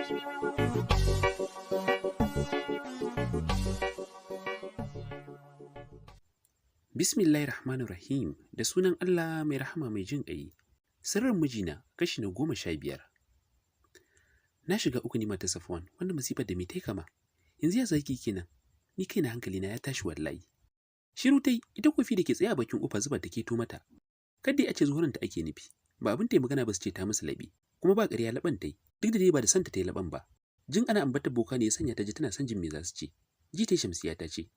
Bismillahirrahmanirrahim, da sunan Allah mai rahama mai jin ƙai. Sirrin mijina kashi na 15. Na shiga uku nima ta Safwan, wanda masifar da me tai kama. Yanzu ya zaki kenan. Ni kaina hankali na ya tashi wallahi. Shiru tai, ita kofi da ke tsaye a bakin kofa zuba take to mata. Kadda a ce zuhurin ta ake nufi. Ba abin tai magana ba su ce ta musu labi. Kuma ba ƙarya laban tai, duk da dai ba da santa tai laban ba. Jin ana ambatar boka ne ya sanya ta ji tana son jin me za su ce. Ji tai Shamsiya ta ce,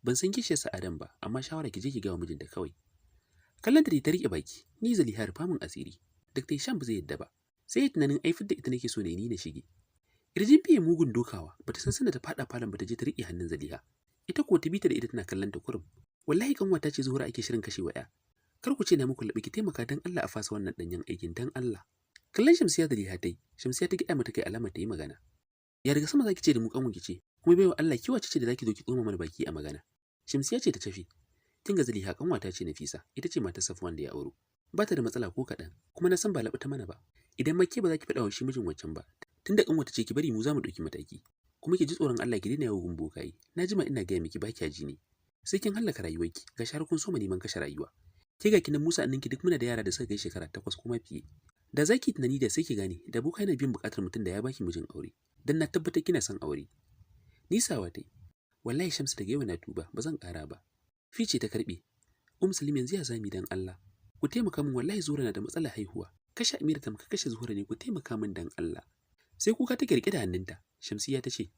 ban san kishiyar sa Adam ba, amma shawara ki je ki ga wa mijinta kawai. Kallon ta riƙe baki, ni Zaliha rufa min asiri. Dr. Hisham ba zai yadda ba. Sai tunanin aifar da ita nake so ne ni na shige. Irjin fiye mugun dokawa, bata san sanda ta fada falon bata je ta riƙe hannun Zaliha. Ita ko ta bi ta da ita tana kallon ta kurum. Wallahi kanwata ce Zuhura ake shirin kashewa ya. Kar ku ce na muku labi ki taimaka dan Allah a fasa wannan danyen aikin dan Allah. Kallon Shamsiya Zaliha tai, Shamsiya ta gida mata kai alamar ta yi magana. Ya daga sama zaki ce da mu kanwa ki ce, kuma baiwa Allah ki wace ce da zaki zo ki tsoma mana baki a magana. Shamsiya ce ta tafi. Tinga Zaliha kanwata ce Nafisa, ita ce matar Safwan da ya auro. Ba ta da matsala ko kaɗan, kuma na san ba laɓa ta mana ba. Idan ma ke ba za ki faɗa wa shi mijin waccan ba, tunda kanwata ce ki bari mu za mu ɗauki mataki. Kuma ki ji tsoron Allah ki daina yawan bokaye. Na jima ina gaya miki ba kya ji ne. Sai kin hallaka rayuwarki, ga shar kun so mu neman kashe rayuwa. Ke ga kinan Musa anninki duk muna da yara da suka kai shekara 8 kuma fiye. Da zaki tunani da sai ki gane, da boka yana biyan buƙatar mutum da ya baki mijin aure. Dan na tabbatar kina son aure. Nisawa tai. Wallahi Shamsu daga yau na tuba, ba zan ƙara ba. Fice ta karɓe. Salim yanzu ya zami dan Allah. Ku taimaka min wallahi Zuhura na da matsalar haihuwa. Kashe Amira tamka kashe Zuhura ne ku taimaka min dan Allah. Sai kuka take rike da hannunta. Shamsiya ta ce,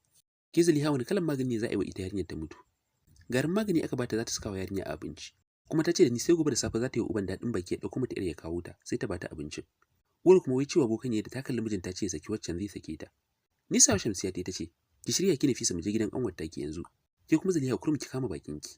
"Ke Zaliha wani kalan magani ne za a yi wa ita yarinyar ta mutu?" Garin magani aka bata za ta saka wa yarinya a abinci. Kuma ta ce da ni sai gobe da safe za ta yi uban daɗin baki ya ɗauko mata ya kawo ta sai ta bata abincin. Wuri kuma wai cewa bokan da ta kalli mijinta ce saki waccan zai sake ta. Nisa Shamsiya ta ce, "Ki shirya ki Nafisa mu je gidan ƙanwar taki yanzu. Ke kuma Zaliha kurum ki kama bakin ki."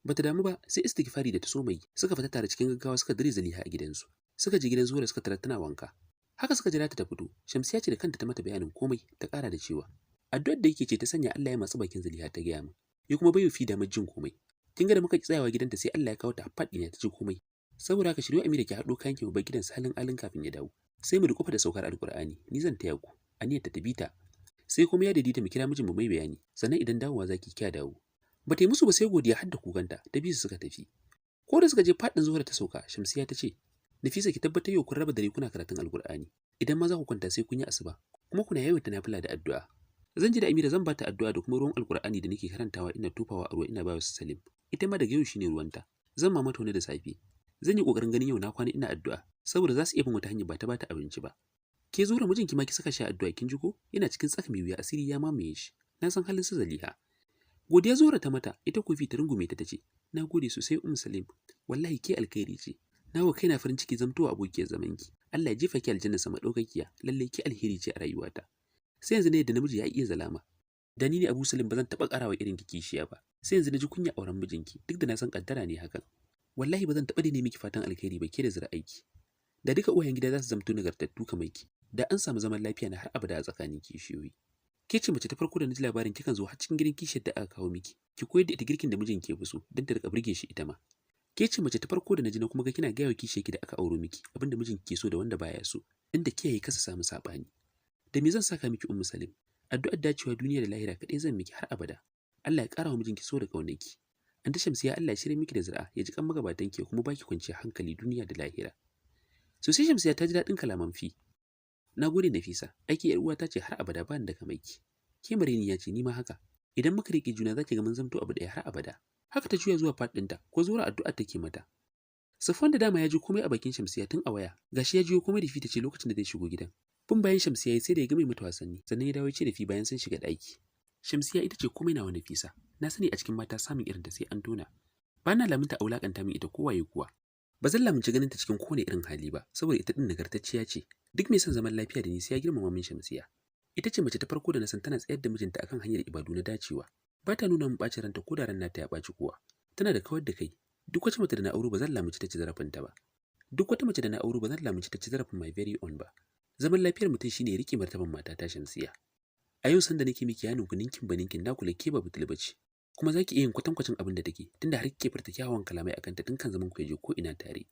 Bata damu ba sai istighfari da ta so mai suka fita tare cikin gaggawa suka dire Zaliha a gidansu. Suka je gidan Zuhura suka tarar tana wanka. Haka suka jira ta fito. Shamsiya ce da kanta ta mata bayanin komai ta ƙara da cewa addu'ar da yake ce ta sanya Allah ya matsa bakin Zaliha ta gaya min. Ya kuma bai fi da jin komai. Kin ga da muka tsayawa gidanta sai Allah ya kawo ta faɗi ne ta ji komai. Saboda haka shiryo Amira ki haɗo kayan ki mu bar gidan salin alin kafin ya dawo. Sai mu dukufa da saukar Alƙur'ani. Ni zan taya ku. Aniyar ta bita. Sai kuma ya daidaita mu kira mijin mu mai bayani. Sannan idan dawowa zaki kya dawo. Ba ta yi musu ba sai godiya har da kuganta ta bi su suka tafi. Ko da suka je faɗin Zuhura ta sauka, Shamsiya ta ce, "Nafisa ki tabbatar yau kun raba dare kuna karatun Alƙur'ani. Idan ma za ku kwanta sai kun yi asuba, kuma kuna yawaita nafila da addu'a. Zan ji da Amira zan bata addu'a da kuma ruwan Alƙur'ani da nake karantawa ina tufawa a ruwa ina bawa su Salim. Ita ma daga yau shine ruwanta. Zan ma mata wani da safe. Zan yi kokarin ganin yau na kwana ina addu'a saboda za su iya bin wata hanya ba ta bata abinci ba. Ke Zuhura mijinki ma ki saka shi addu'a kin ji ko? Yana cikin tsaka mai wuya asiri ya mamaye shi. Na san halin su Zaliha." Godiya Zuhura ta mata, ita kofi ta rungume ta tace, "Na gode sosai Salim. Wallahi ke alkhairi ce. Na wa kaina farin ciki zamtowa abokiyar zamanki. Allah ya jefa ki aljanna sama daukakiya. Lalle ki alheri ce a rayuwata." Sai yanzu ne da namiji ya iya zalama. Da ni ne Abu Salim ba zan taɓa ƙarawa irin ki kishiya ba. Sai yanzu na ji kunya auren mijinki, duk da na san kaddara ne hakan. Wallahi ba zan taɓa daina miki fatan alkhairi ba ke da zuri'aiki. Da duka uwayen gida za su zamto nagartattu kamar ki. Da an samu zaman lafiya na har abada a tsakanin kishiyoyi. Ke ce mace ta farko da na ji labarin kikan zo har cikin gidan kishiyar da aka kawo miki. Ki koyar da ita girkin da mijin ke so don ta rika burge shi ita ma. Ke ce mace ta farko da na ji na kuma ga kina gaya wa kishiyar ki da aka auro miki abinda mijin ke so da wanda baya so. Inda kiyaye kasa samu sabani. Da me zan saka miki Salim? Addu'ar dacewa duniya da lahira kaɗai zan miki har abada. Allah ya ƙara wa mijinki so da ƙaunarki. An ta Shamsiya Allah ya shirya miki da zuri'a ya ji kan magabatan ki kuma baki kwanciyar hankali duniya da lahira. Sosai Shamsiya ta ji daɗin kalaman fi. Na gode Nafisa, aiki yar uwata ce har abada ba ni da kamar ki. Ke Marini ya ce ni ma haka. Idan muka riƙe juna zaki ga mun zamto abu ɗaya har abada. Haka ta juya zuwa faɗinta ko zuwa addu'ar take mata. Safwan da dama ya ji komai a bakin Shamsiya tun a waya. Gashi ya jiyo komai da fi ta ce lokacin da zai shigo gidan. Bin bayan Shamsiya sai da ya game mata wasanni, sannan ya dawo ya ce da fi bayan sun shiga ɗaki. Shamsiya ita ce komai nawa Nafisa. Na sani a cikin mata samun irin ta sai an tona. Ba na lamunta a wulakanta min ita kowaye kuwa. Ba zan lamunci ganin ta cikin kowane irin hali ba, saboda ita din nagartacciya ce. Duk mai son zaman lafiya da ni sai ya girmama min Shamsiya. Ita ce mace ta farko da na san tana tsayar da mijinta akan hanyar ibadu na dacewa. Ba ta nuna min ɓacin ranta ko da ran nata ya ɓaci kuwa. Tana da kawar da kai. Duk wata mace da na auro ba zan lamunci ta ci zarafinta ba. Duk wata mace da na auro ba zan lamunci ta ci zarafin my very own ba. Zaman lafiyar mutum shine ya rike martaban mata ta Shamsiya. A yau sanda nake miki yanin ku ninkin baninkin na kula ke ba butul bace. Kuma zaki iya yin kwatankwacin abin da take tunda har kike furta kyawawan kalamai akan ta tun kan zaman ku je ko ina tare.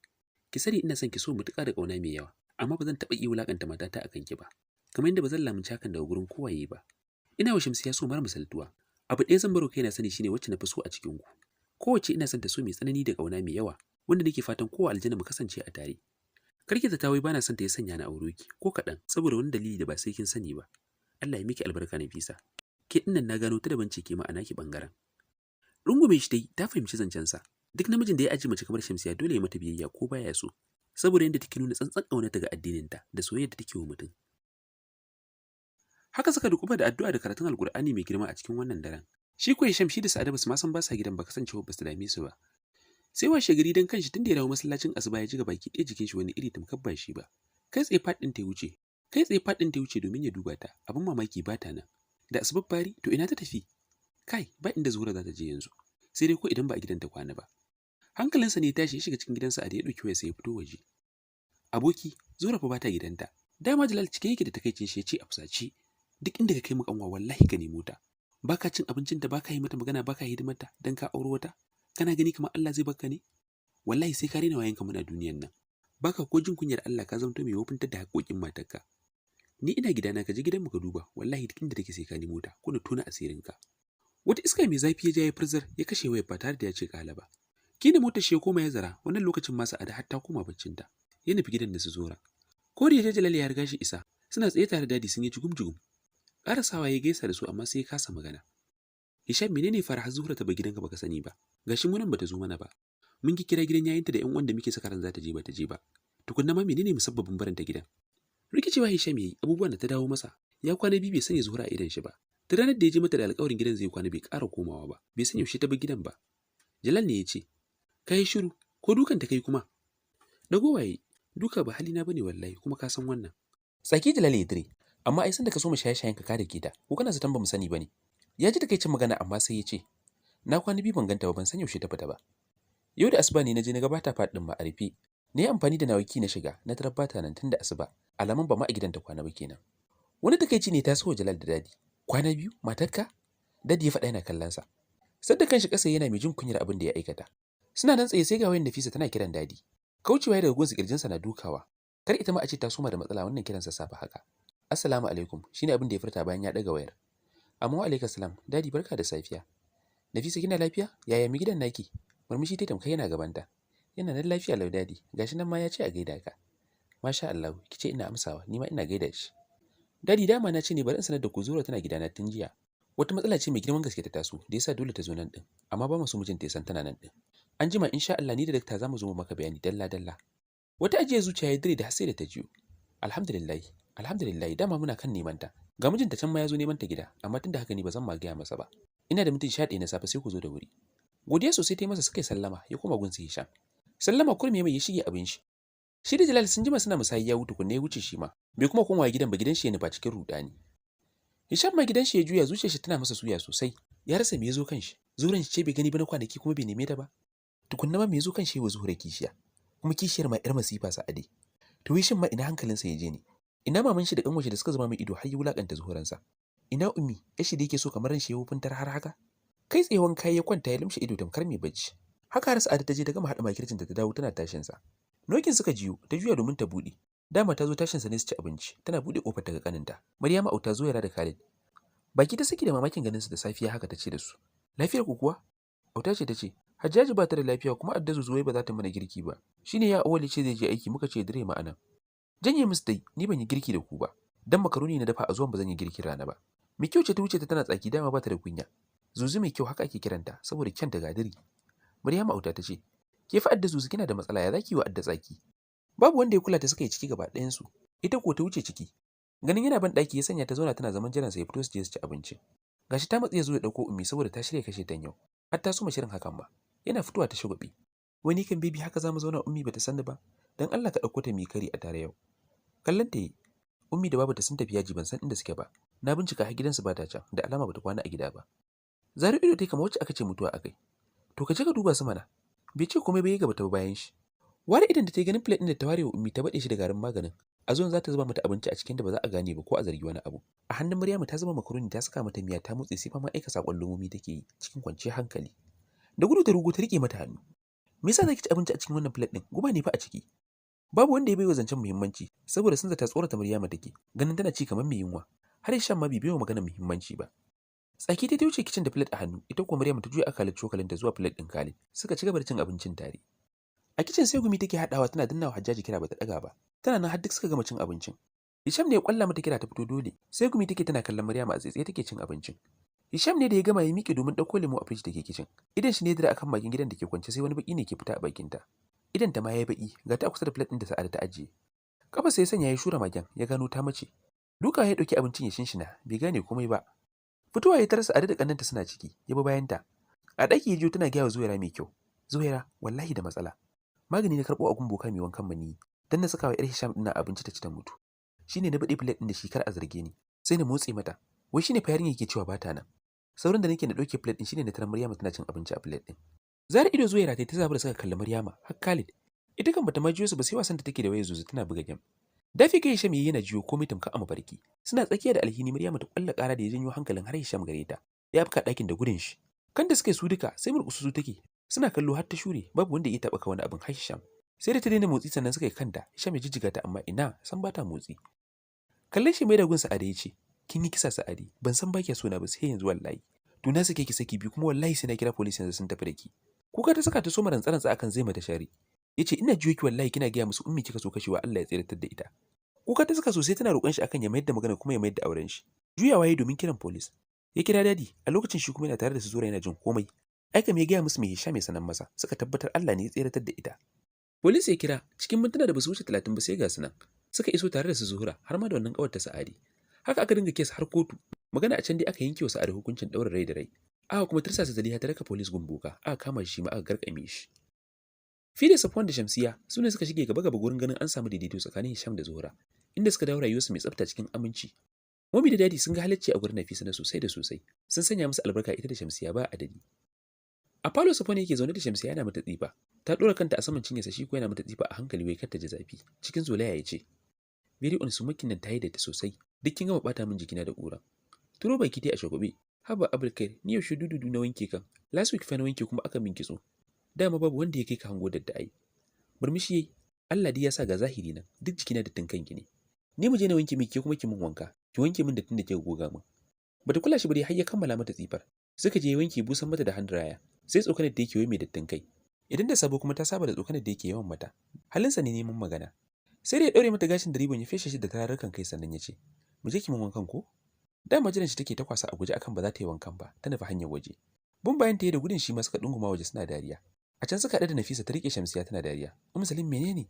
Ki sani ina son ki so mutuƙa da ƙauna mai yawa, amma ba zan taɓa iya wulakanta matata akan ki ba. kamar yadda ba zan lamunci hakan daga gurin kowaye ba. Ina wa Shamsiya so mara misaltuwa. Abu ɗaya zan baro kaina sani shine wacce na fi so a cikin ku. Kowace ina son ta so mai tsanani da ƙauna mai yawa, wanda nake fatan kowa aljanna mu kasance a tare. Karki ta tawai bana son ta ya sanya na aure ki ko kaɗan saboda wani dalili da ba sai kin sani ba. Allah ya miki albarka Nafisa. Ke dinnan na gano ta daban ce ke ma'ana ki bangaren. Rungume shi dai ta fahimci zancensa. Duk namijin da ya aji mace kamar Shamsiya dole ya mata biyayya ko baya so. Saboda yadda take nuna tsantsan ƙaunarta ga addininta da soyayya da take wa mutum. Haka suka dukufa da addu'a da karatun Alkur'ani mai girma a cikin wannan daren. Shi ko Hisham shi da Sa'ada basu ma san ba sa gidan ba kasancewa basu dame su ba. Sai washe gari dan kanshi tunda ya dawo masallacin asuba ya ji baki ɗaya jikin shi wani iri tamkar ba shi ba. Kai tsaye faɗin ta wuce. Domin ya duba ta. Abin mamaki ba ta nan. Da asubar fari to ina ta tafi? Kai ba inda Zuhura za ta je yanzu. Sai dai ko idan ba a gidan ta kwana ba. Hankalinsa ne ya tashi ya shiga cikin gidansa a da ya ɗauki waya sai ya fito waje. Aboki, Zuhura fa ba ta gidanta. Dama Jalal cike yake da takaicin shi ya ce a fusace. Duk inda ka kai mu kanwa wallahi ka nemo ta. Baka cin abincin da baka yi mata magana baka hidimarta dan ka auro wata. Kana gani kamar Allah zai baka ne? Wallahi sai ka rena wayanka muna duniyan nan. Baka ko jin kunyar Allah ka zamto mai wofintar da haƙoƙin matarka. Ni ina gidana ka je gidanmu ka duba wallahi duk inda take sai ka nemo ta ko na tona asirinka. Wata iska mai zafi ya ja ya furzar ya kashe wayar ba tare da ya ce kala ba. Kina motar shi ya koma ya zara wannan lokacin ma Sa'ada har ta koma baccinta. Ya nufi gidan da su Zora. Ko da ya Jalal ya riga shi isa suna tsaye tare da dadi sun yi jugum-jugum. Ƙarasawa ya gaisa da su amma sai ya kasa magana. Hisham menene fara har Zuhura ta ba gidanka baka sani ba? Gashi mu nan bata zo mana ba. Mun ki kira gidan yayinta da ƴan uwan da muke saka ran za ta je bata je ba. Tukunna ma menene musabbabin baranta gidan? Rikicewa Hisham yayi abubuwan da ta dawo masa. Ya kwana biyu bai sanya Zuhura a idan shi ba. Ta ranar da ya je mata da alƙawarin gidan zai kwana bai ƙara komawa ba. Bai san yaushe ta bar gidan ba. Jalal ne ya ce, "Kai shiru, ko dukan ta kai kuma?" Dago waye, duka ba halina bane wallahi kuma ka san wannan. Tsaki Jalal ya dire, amma ai san da ka so mu shaye-shayen ka da ke ta. Ko kana zaton ba mu sani bane? Ya ji takeicin magana amma sai ya ce, "Na kwana biyu ban ganta ba ban san yaushe ta fita ba." Yau da asuba ne na je na gabata faɗin ma a rufe. Na yi amfani da nawaki na shiga na tarar bata nan tun da asuba. Alamun ba ma a gidan ta kwana ba kenan. Wani takeici ne ta so Jalal da dadi. Kwana biyu matarka? Dadi ya faɗa yana kallon sa. Sadda kanshi ƙasa yana mai jin kunyar abin da ya aikata. Suna nan tsaye sai ga wayan Nafisa tana kiran dadi. Kaucewa daga gunsa kirjinsa na dukawa. Kar ita ma a ce ta soma da matsala wannan kiransa safa haka. Assalamu alaikum shine abin da ya furta bayan ya daga wayar. Amma wa alaikum salam dadi barka da safiya. Nafisa kina lafiya? Yaya mi gidan naki? Murmushi ta tamkai yana gabanta. Yana nan lafiya lau dadi. Gashi nan ma ya ce a gaida ka. Masha Allah kice ina amsawa ni ma ina gaida shi. Dadi dama na ce ne bari in sanar da ku Zura tana gidana tun jiya. Wata matsala ce mai girman gaske ta taso da yasa dole ta zo nan din. Amma ba mu so mijinta ya san tana nan din. An jima insha Allah ni da dakta za mu zo mu maka bayani dalla dalla. Wata ajiye zuciya ya dire da hasai da ta jiyo. Alhamdulillah dama muna kan neman ta. Ga mijinta can ma ya zo neman ta gida amma tunda haka ni ba zan ma gaya masa ba. Ina da minti 11 na safe sai ku zo da wuri. Godiya sosai ta yi masa suka yi sallama ya koma gunsa Hisham. Sallama kurme mai ya shige abin shi. Shi da Jalal sun jima suna musayi ya wuce kunne ya wuce shi ma. Bai kuma komawa gidan ba gidan shi ya nufa cikin rudani. Hisham ma gidan shi ya juya zuciyar shi tana masa suya sosai. Ya rasa me ya zo kanshi. Zuran shi ce bai gani ba na kwanaki kuma bai neme ta ba. Tukunna ma me ya zo kanshi wa Zuhura kishiya. Kuma kishiyar ma yar masifa Sa'ade. To Hisham ma ina hankalinsa ya je ne. Ina maman shi da kanwace da suka zama mai ido har ya wulakanta Zuhuransa. Ina ummi yashi da yake so kamar ran shi ya wufuntar har haka. Kai tsayewan kai ya kwanta ya lumshe ido tamkar mai bacci. Haka har Sa'ada ta je ta gama hada makircin ta dawo tana tashin sa. Nokin suka jiyo ta juya domin ta bude. Dama ta zo tashin sa ne su ci abinci. Tana bude kofar daga kaninta. Maryama auta zo yara da Khalid. Baki ta saki da mamakin ganin su da safiya haka tace da su. Lafiyar ku kuwa? Auta ce tace. Hajjaji ba ta da lafiya kuma Addazu zuwai ba za ta mana girki ba. Shine ya awali ce zai je aiki muka ce dire ma anan. Janye musu dai ni ban yi girki da ku ba. Dan makaroni na dafa a zuwan ba zan yi girki rana ba. Mi kyau ce ta wuce ta tana tsaki dama ba ta da kunya. Zuzu mai kyau haka ake kiranta saboda kyan da gadiri. Maryama auta tace. Ke fa Adda Zuzu kina da matsala ya zaki wa Adda tsaki. Babu wanda ya kula ta suka yi ciki gaba ɗayan su. Ita ko ta wuce ciki. Ganin yana ban ɗaki ya sanya ta zauna tana zaman jiran sa ya fito su je su ci abinci. Gashi ta matsi ya zo ya dauko ummi saboda ta shirya kashe tan yau. Har ta suma shirin hakan ma. Yana fitowa ta shugube. Wani kan bibi haka zamu zauna ummi bata sani ba. Dan Allah ka dauko ta mi kari a tare yau. Kallon ta yi. Ummi da babu ta sun tafi yaji ban san inda suke ba. Na bincika har gidansu ba ta can da alama bata kwana a gida ba. Zaru ido tai kamar wacce aka ce mutuwa akai. To ka je ka duba su mana. Bai ce komai bai gaba ta bayan shi. Ware idan da ta ganin plate din da ta ware wa ummi ta bade shi da garin maganin. A zuwan za ta zuba mata abinci a cikin da ba za a gane ba ko a zargi wani abu. A hannun Maryamu ta zuba makaroni ta saka mata miya ta mutse sai fa ma aika sakon lumomi take yi cikin kwanciyar hankali. Da gudu ta rugu ta rike mata hannu. Me yasa zaki ci abinci a cikin wannan plate din? Guba ne fa a ciki. Babu wanda ya baiwa zancen muhimmanci saboda sun zata tsorata Maryama take, ganin tana ci kamar mai yunwa. Har Hisham ma bai baiwa maganar muhimmanci ba. Tsaki ta wuce kicin da plate a hannu, ita kuwa Maryam ta juya akalar cokalinta zuwa plate ɗin Khalid. Suka ci gaba da cin abincin tare. A kicin sai gumi take haɗawa tana dannawa Hajjaji kira bata ɗaga ba. Tana nan har duk suka gama cin abincin. Hisham ne ya kwalla mata kira ta fito dole. Sai gumi take tana kallon Maryam a tsaitsaye take cin abincin. Hisham ne da ya gama ya miƙe domin ɗauko lemo a fridge da ke kicin. Idan shi ne da akan bakin gidan da ke kwance sai wani baki ne ke fita a bakinta. Idan ta ma yayi baki, ga ta a kusa da plate ɗin da Sa'ada ta ajiye. Kafa sai ya sanya ya shura magen, ya gano ta mace. Duka ya dauki abincin ya shinshina, bai gane komai ba. Fitowa ya tarsa Sa'ada da kannanta suna ciki, ya bi bayanta. A ɗaki ya jiyo tana gaya wa Zuwaira mai kyau. Zuwaira, wallahi da matsala. Magani na karɓo a gun boka mai wankan mani. Dan na saka wa ƴar Hisham ɗin abinci ta ci ta mutu. Shine na baɗe plate ɗin da shi kar a zarge ni. Sai na motse mata. Wai shine fa yarinya yake cewa bata nan. Saurin da nake na ɗauke plate ɗin shine na tarar Maryama tana cin abinci a plate ɗin. Zara ido Zuwaira ta zabar da suka kalli Maryama, har Khalid. Ita kan bata ma jiyo su ba sai wasan da take da wayar zuzu tana buga game. Dafi kai Hisham yana jiyo komai tamka a mafarki. Suna tsakiya da alhini Maryama ta kwalla ƙara da ya janyo hankalin har Hisham gare ta. Ya afka ɗakin da gudun shi. Kan da suka su duka sai murƙusu take. Suna kallo har ta shure, babu wanda ya taɓa ka wani abin har Hisham. Sai da ta daina motsi sannan suka yi kanta, Hisham ya jijjiga ta amma ina san bata motsi. Kallon shi mai da gun Sa'ada ya ce, "Kin yi kisa Sa'adi, ban san ba so na ba sai yanzu wallahi. To na sake ki saki biyu kuma wallahi sai na kira police yanzu sun tafi da ki." Kuka ta saka ta soma rantsa akan zai mata shari. Yace ina jiyo ki wallahi kina gaya musu ummi kika so kashewa Allah ya tsiratar da ita. Kuka ta saka sosai tana roƙon shi akan ya mayar da magana kuma ya mayar da auren shi. Juyawa yayi domin kiran police. Ya kira dadi, a lokacin shi kuma yana tare da su Zura yana jin komai. Aikam ya gaya musu me Hisham ya sanan masa, suka tabbatar Allah ne ya tsiratar da ita. Police ya kira, cikin mintuna da basu wuce 30 ba sai ga su nan. Suka iso tare da su Zuhura har ma da wannan kawar ta Sa'adi. Haka aka dinga kes har kotu. Magana a can dai aka yanke wa Sa'adi hukuncin ɗaurin rai da rai. Aka kuma tirsasa Zaliha ta raka police gumboka, aka kama shi ma aka garkame shi. Fi da Safwan da Shamsiya su ne suka shige gaba gurin ganin an samu daidaito tsakanin Hisham da Zuhura, inda suka dawo rayuwarsu mai tsafta cikin aminci. Mami da Dadi sun ga halacci a gurin Nafisa na sosai da sosai, sun sanya musu albarka ita da Shamsiya ba adadi. A falo Safwan yake zaune da Shamsiya yana mata tsifa, ta dora kanta a saman cinyarsa shi ko yana mata tsifa a hankali wai kar ta ji zafi. Cikin zolaya ya ce, "Very on sumakin nan ta yi da ta sosai, duk kin gama bata min jikina da ƙura." Turo baki dai a shagobe, "Haba Abulkair, ni yaushe dududu na wanke kan, last week fa na wanke kuma aka min kitso. Dama babu wanda ya kai ka hango da ai." Murmushi yayi, "Allah dai ya sa ga zahiri nan, duk jikina da tinkanki ne. Ni mu je na wanke miki kuma ki min wanka, ki wanke min dattin da kika goga min." Bata kula shi ba dai har ya kammala mata tsifar. Suka je wanke busan mata da handraya, sai tsokanar da yake wai mai dattin kai. Idan da sabo kuma ta saba da tsokanar da yake yawan mata. Halinsa ne neman magana. Sai da ya daure mata gashin da ribon ya feshe shi da tararukan kai sannan ya ce, "Mu je ki min wankan ko?" Dama jiran shi take ta kwasa a guje akan ba za ta yi wankan ba, ta nufi hanyar waje. Bun bayan ta yi da gudun shi ma suka dunguma waje suna dariya. A can suka haɗu da Nafisa ta riƙe Shamsiya tana dariya. Salim menene?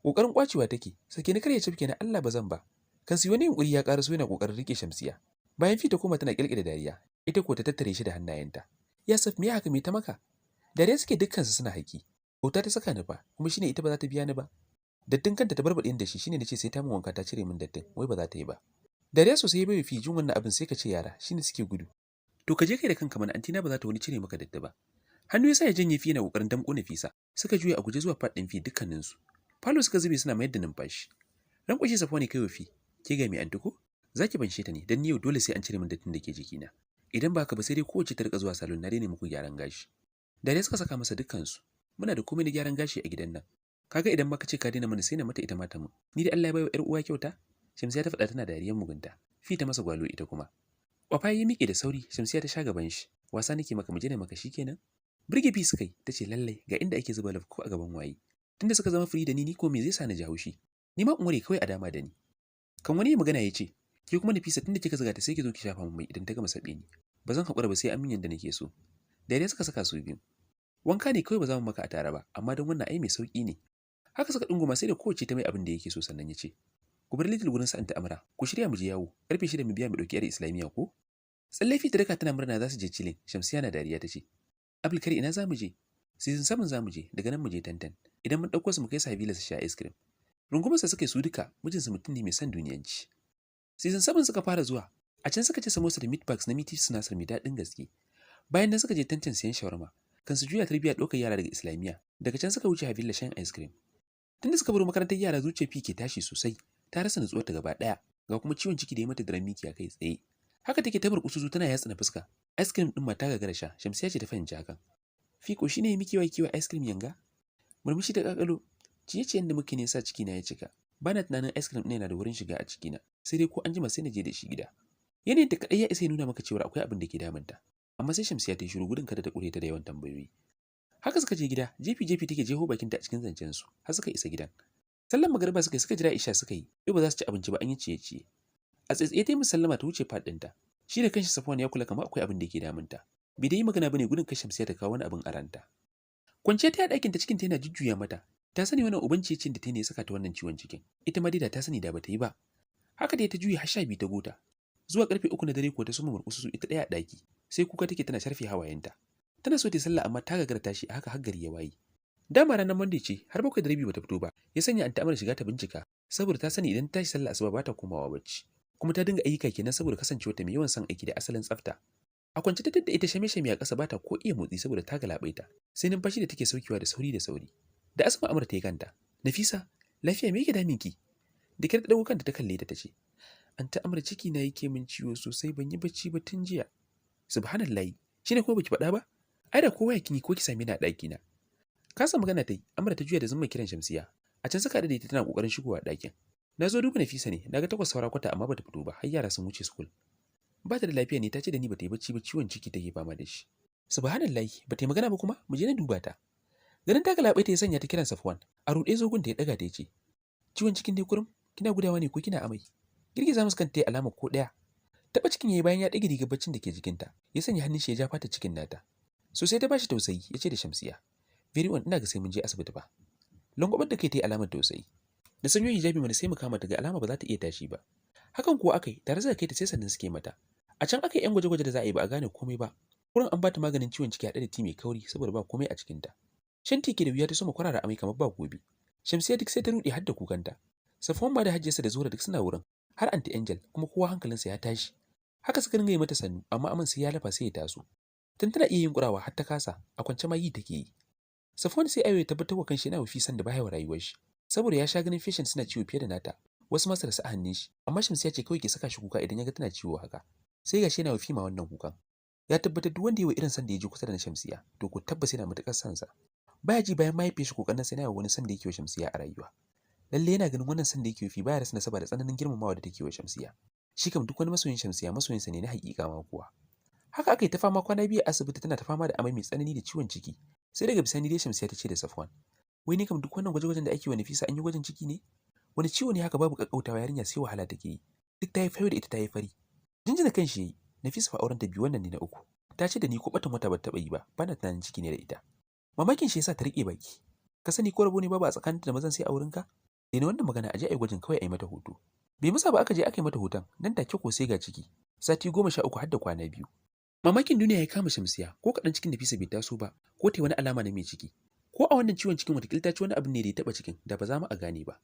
Ƙoƙarin kwacewa take, sake ni kar ya cifke na Allah ba zan ba. Kan su wani yunkuri ya ƙara so yana ƙoƙarin riƙe Shamsiya. Bayan fita koma tana ƙirƙira dariya, ita ko ta tattare shi da hannayenta. Yasaf me haka me ta maka? Dariya suke dukkansu suna haƙi. Bauta ta saka ni fa, kuma shine ita ba za ta biya ni ba. Dattin kanta ta barbaɗe da shi shine nace sai ta min wanka ta cire min dattin, wai ba za ta yi ba. Dariya sosai bai fi jin wannan abin sai ka ce yara, shine suke gudu. To ka je kai da kanka mana antina ba za ta wani cire maka datti ba. Hannu ya sa ya janye fi yana kokarin damƙo Nafisa. Suka juya a guje zuwa faɗin fi dukkaninsu. Falo suka zube suna mayar da numfashi. Ran kwashe Safwa ne kai wafi. Ke ga mai antuko? Zaki banshe ta ne dan ni yau dole sai an cire min dattin da ke jikina. Idan ba haka ba sai dai kowace ta rika zuwa salon na daina muku gyaran gashi. Dariya suka saka masa dukkansu. Muna da komai na gyaran gashi a gidan nan. Kaga idan maka ce ka daina mana sai na mata ita mata mu. Ni da Allah ya baiwa ƴar uwa kyauta? Shamsiya ta faɗa tana dariyar mugunta. Fi ta masa gwalo ita kuma. Kwafa ya miƙe da sauri, Shamsiya ta sha gaban shi. Wasa nake maka mu je da maka shikenan. Burge fi suka yi, tace lallai ga inda ake zuba lafko a gaban waye. Tunda suka zama free da ni ko me zai sa na ji haushi? Ni ma umure kawai a dama da ni. Kan wani magana ya ce, "Ke kuma Nafisa tunda kika zuga ta sai ki zo ki shafa min mai idan ta gama sabe ni. Ba zan haƙura ba sai an min yanda nake so." Dariya suka saka su biyu. Wanka ne kawai ba za mu maka a tare ba, amma don wannan ai mai sauki ne. Haka suka dunguma sai da kowace ta mai abin da yake so sannan ya ce, "Ku bar Little gurin sa'anta Amra, ku shirya mu je yawo, karfe 6 mu biya mu dauki yar Islamiyya ko?" Tsallafi ta daka tana murna za su je Chile, Shamsiya na dariya ta ce, "Abulkari ina za mu je?" Season 7 za mu je, daga nan mu je Tantan. Idan mun dauko su mu kai su Habila su sha ice cream. Rungumarsa suka yi su duka, mijinsu mutum ne mai son duniyanci. Season 7 suka fara zuwa, a can suka ci samosa da meatbags na miti sinasar mai daɗin gaske. Bayan nan suka je Tantan siyan shawarma, kan su juya tarbiyya ɗaukar yara daga Islamiyya, daga can suka wuce Habila shan ice cream. Tunda suka bar makarantar yara zuciya fi ke tashi sosai, ta rasa nutsuwar ta gaba ɗaya, ga kuma ciwon ciki da ya mata daren miki a kai tsaye. Haka take ta burkusu tana yatsa na fuska. Ice cream din mata gagara sha, Shamsiya ce ta fahimci hakan. Fiko shine miki wai kiwa ice cream yanga? Murmushi da kakalo. Ciye-ciyen da muke ne sa ciki na ya cika. Bana tunanin ice cream ɗin yana da wurin shiga a cikina, sai dai ko an jima sai na je da shi gida. Yanayin da kaɗai ya isa ya nuna maka cewa akwai abin da ke damunta. Amma sai Shamsiya ta yi shiru gudun kada ta ƙure ta da yawan tambayoyi. Haka suka je gida, jefi-jefi take jeho bakinta a cikin zancen su, har suka isa gidan. Sallan magariba suka jira Isha suka yi, yau ba za su ci abinci ba an yi ciye-ciye. A tsaitsaye ta yi musu sallama ta wuce faɗinta. Shi da kanshi Safwan ya kula kamar akwai abin da yake damunta. Bai dai yi magana bane gudun kashe Shamsiya ta kawo wani abin a ranta. Kwanciya ta yi a ɗakin ta cikin ta yana jujjuya mata. Ta sani wannan uban ciyecin da ta ne ya saka ta wannan ciwon cikin. Ita ma dai da ta sani da bata yi ba. Haka dai ta juya har 12 ta gota. Zuwa karfe 3 na dare ko ta soma murƙusu ita ɗaya a ɗaki. Sai kuka take tana sharfe hawayenta. Tana so ta yi sallah amma ta gagara tashi a haka har gari ya waye. Dama ranar Monday ce har 7:30 bata fito ba. Ya sanya Anta Amar shiga ta bincika saboda ta sani idan ta tashi sallah asuba ba ta komawa bacci. Kuma ta dinga ayyuka kenan saboda kasancewa ta mai yawan son aiki da asalin tsafta. A kwance ta tadda ita shame-shame a ƙasa ba ta ko iya motsi saboda ta galabaita. Sai numfashi da take saukewa da sauri da sauri. Da Asma Amar ta yi kanta. Nafisa, lafiya me yake daminki? Da kyar ta dago kanta ta kalle ta tace, Anta Amar ciki na yake min ciwo sosai ban yi bacci ba tun jiya. Subhanallahi, shine kuma baki faɗa ba? Ai da kowa ya kinyi ko ki same ni a ɗaki na. Kasa magana ta yi, Amar ta juya da zumma kiran Shamsiya. A can suka da ita tana kokarin shigowa ɗakin. Na zo duba Nafisa ne, naga 8 saura kwata amma bata fito ba, har yara sun wuce school. Ba ta da lafiya ne ta ce da ni bata yi bacci ba ciwon ciki take fama da shi. Subhanallahi, bata yi magana ba kuma? Mu je na duba ta. Ganin ta galabai ta ya sanya ta kiran Safwan. A ruɗe zogun ta ya daga ta ya ce, ciwon cikin dai kurum, kina gudawa ne ko kina amai? Girgiza musu kanta ta alama ko ɗaya. Taɓa cikin yayi bayan ya ɗage rigar baccin da ke jikinta, ya sanya hannun shi ya ja fata cikin nata. Sosai ta bashi tausayi, ya ce da Shamsiya, very well ina ga sai mun je asibiti ba. Langwabar da kai ta yi alamar tausayi. Da sanyo hijabi mana sai mu kama ta ga alama ba za ta iya tashi ba. Hakan kuwa akai, tare da kai ta sai sannan suke mata. A can aka yi 'yan gwaje-gwaje da za a yi ba a gane komai ba. Wurin an ba ta maganin ciwon ciki haɗe da ti mai kauri saboda ba komai a cikinta. Shan tiki da wuya ta soma kwarara amai kamar ba gobe. Shamsiya duk sai ta ruɗe har da kukanta. Safwan ma da Hajjiyarsa da Zura duk suna wurin, har Anti Angel kuma kowa hankalinsa ya tashi. Haka suka dinga yi mata sannu amma aman sai ya lafa sai ya taso. Tun tana iya yin kurawa har ta kasa, a kwance ma yi take yi. Safwan sai ayo ya tabbatar wa kanshi yana wafi san da baya wa rayuwar shi. Saboda ya sha ganin patient suna ciwo fiye da nata. Wasu masu rasa hannun shi, amma Shamsiya ce kawai ke saka shi kuka idan ya ga tana ciwo haka. Sai gashi yana wafi ma wannan kukan. Ya tabbatar duk wanda ya wa irin san da ya ji kusa da na Shamsiya, to ko tabbas yana matuƙar san sa. Baya ji bayan mahaifiyar shi kokarin sa yana wani san da yake wa Shamsiya a rayuwa. Lalle yana ganin wannan san da yake wafi baya rasa nasaba da tsananin girmamawa da take wa Shamsiya. Shi kam duk wani masoyin Shamsiya masoyinsa ne na haƙiƙa ma kuwa. Haka aka yi ta fama kwana biyu a asibiti tana ta fama da amai mai tsanani da ciwon ciki. Sai daga bisani dai Shamsiya ta ce da Safwan, wai ni kam duk wannan gwaje-gwajen da ake wa Nafisa an yi gwajin ciki ne? Wani ciwo ne haka babu kakkautawa yarinya sai wahala take yi. Duk ta yi fayo da ita ta yi fari. Jinjina kan shi yayi. Nafisa fa auren ta biyu wannan ne na uku. Ta ce da ni ko batan wata ba ta yi ba, bana tunanin ciki ne da ita. Mamakin shi yasa ta rike baki. Ka sani ko rabo ne babu a tsakaninta da mazan sai a wurinka? Dai wannan magana a je a yi gwajin kawai a yi mata hoto. Bai musa ba aka je aka yi mata hoton, nan take ko sai ga ciki. Sati 13 har da kwana biyu. Mamakin duniya ya kama Shamsiya, ko kaɗan cikin Nafisa bai taso ba, ko ta wani alama na mai ciki. Ko a wannan ciwon cikin wata ta ci wani abu ne da ya taɓa cikin da ba za mu a gane ba.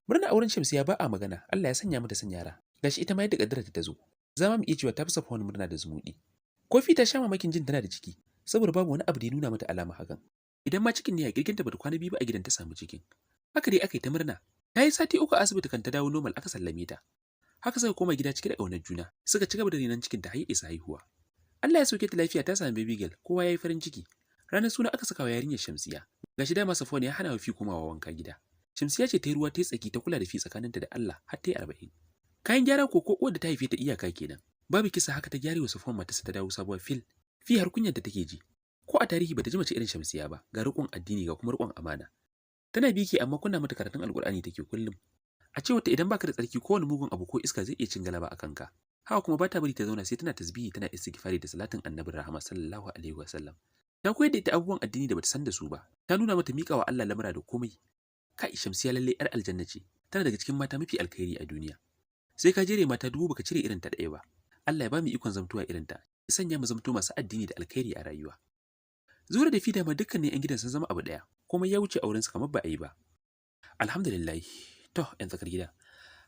Murna auren Shamsiya ba a magana, Allah ya sanya mata san yara. Gashi ita ma yadda kaddarar ta zo. Za mu iya cewa ta fi Safwan murna da zumuɗi. Kofi ta sha mamakin jin tana da ciki, saboda babu wani abu da ya nuna mata alama hakan. Idan ma cikin ne a girginta bata kwana biyu ba a gidan ta samu cikin. Haka dai aka yi ta murna. Ta yi sati 3 a asibiti kan ta dawo normal aka sallame ta. Haka suka koma gida cike da ƙaunar juna, suka ci gaba da renon cikin ta har isa haihuwa. Allah ya sauke ta lafiya ta sami baby girl, kowa yayi farin ciki. Ranar suna aka saka wa yarinyar Shamsiya. Gashi dama Safwan ya hana wa Fi komawa wanka gida. Shamsiya ce ta yi ruwa ta yi tsaki ta kula da Fi tsakaninta da Allah har ta yi 40. Kayan gyara ko da ta haife ta iyaka kenan. Babu kisa haka ta gyare wa Safwan matarsa ta dawo sabuwar fil. Fi har kunyar da take ji. Ko a tarihi bata ji mace irin Shamsiya ba, ga riƙon addini ga kuma riƙon amana. Tana biki amma kunna mata karatun Alƙur'ani take kullum. A cewa ta idan baka da tsarki kowane mugun abu ko iska zai iya cin galaba a kanka. Haka kuma bata bari ta zauna sai tana tasbihi tana istighfari da salatin Annabi Rahama sallallahu alaihi wasallam. Ta koyar da ita abubuwan addini da bata san da su ba. Ta nuna mata miƙa wa Allah lamura da komai. Kai Shamsiya lalle yar aljanna ce. Tana daga cikin mata mafi alkhairi a duniya. Sai ka jere mata dubu baka cire irin ta ɗaya ba. Allah ya ba mu ikon zamtuwa irin ta. Ya sanya mu zamto masu addini da alkhairi a rayuwa. Zura da Fida ma dukkanin 'yan gidan sun zama abu ɗaya. Komai ya wuce auren su kamar ba a yi ba. Alhamdulillah. To, 'yan tsakar gida.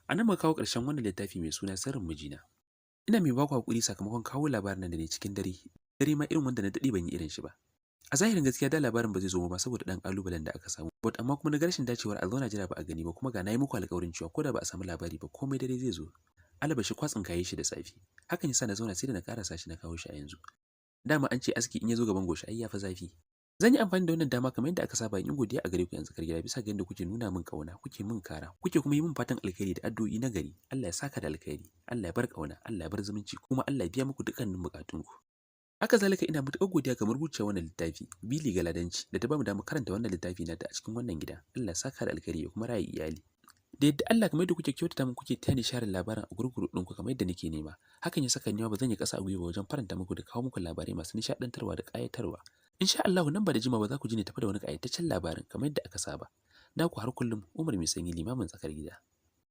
A nan muka kawo ƙarshen wannan littafi mai suna Sirrin Mijina. Ina mai baku hakuri sakamakon kawo labarin nan da ne cikin dare. Dare ma irin wanda na daɗe ban yi irin shi ba. A zahirin gaskiya da labarin ba zai zo ba saboda ɗan ƙalubalen da aka samu. But amma kuma na ga rashin dacewar a zauna jira ba a gani ba kuma ga na yi muku alƙawarin cewa ko da ba a samu labari ba komai dare zai zo. Alabashi kwatsin kayi shi da safe. Hakan yasa na zauna sai da na karasa shi na kawo shi a yanzu. Dama an ce aski in ya zo gaban goshi ai ya fi zafi. Zan yi amfani da wannan dama kamar yadda aka saba in yi godiya a gare ku yanzu tsakar gida bisa ga yadda kuke nuna min kauna, kuke min kara, kuke kuma yi min fatan alkhairi da addu'o'i na gari. Allah ya saka da alkhairi, Allah ya bar kauna, Allah ya bar zumunci kuma Allah ya biya muku dukkanin bukatunku. Haka zalika ina matuƙar godiya ga marubuciyar wannan littafi, Bili Galadanci, da ta bamu damar karanta wannan littafi nata a cikin wannan gida. Allah ya saka da alkhairi ya kuma raye iyali. Da yadda Allah kamar yadda kuke kyautata min kuke taya ni sharin labarin a gurguru ɗinku kamar yadda nake nema. Hakan ya saka ni ba zan yi ƙasa a gwiwa wajen faranta muku da kawo muku labarai masu nishaɗantarwa da ƙayatarwa. Insha Allah nan ba da jima ba za ku ji ni tafi da wani ƙayataccen labarin kamar yadda aka saba. Na ku har kullum Umar Mai Sanyi limamin tsakar gida.